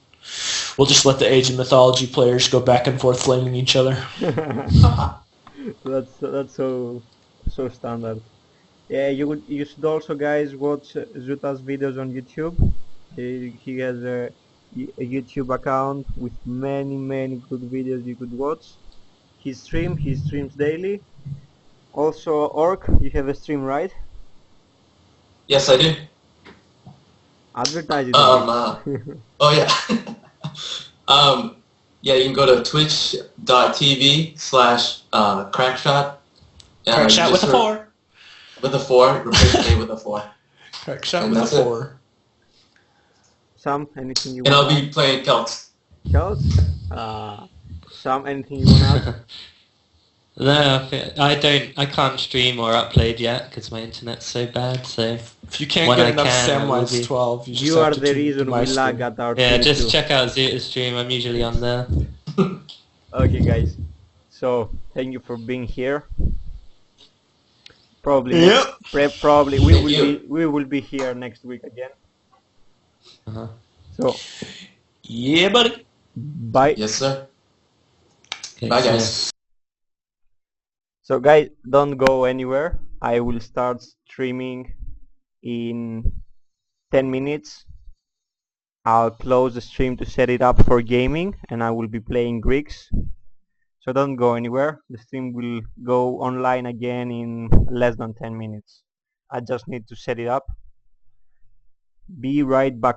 we'll just let the Age of Mythology players go back and forth flaming each other. That's so standard. Yeah, you should also guys watch Zuta's videos on YouTube. He has a YouTube account with many good videos you could watch. He streams daily. Also, Orc, you have a stream, right? Yes, I do. Advertise it. Oh yeah. Yeah, you can go to twitch.tv/crackshot. Crackshot with a 4. With a 4. Replace A with a 4. Crackshot And with a that's it. 4. Sam, anything you And want I'll be playing Celts. Celts? Sam, anything you want to add? No, I can't stream or upload yet because my internet's so bad. So If you can't when get I enough can, I will Samwise be. 12, you just You have are to the tune reason into my we lag stream. at our Yeah, stream just too. check out Zuta's stream. I'm usually on there. Okay, guys. So thank you for being here. Probably Yep. probably Thank you. we will be here next week again. Uh-huh. So Yeah, buddy. bye. Yes, sir. Okay, Bye, so- guys. So guys, don't go anywhere. I will start streaming in 10 minutes. I'll close the stream to set it up for gaming, and I will be playing Greeks. So don't go anywhere. The stream will go online again in less than 10 minutes. I just need to set it up. Be right back.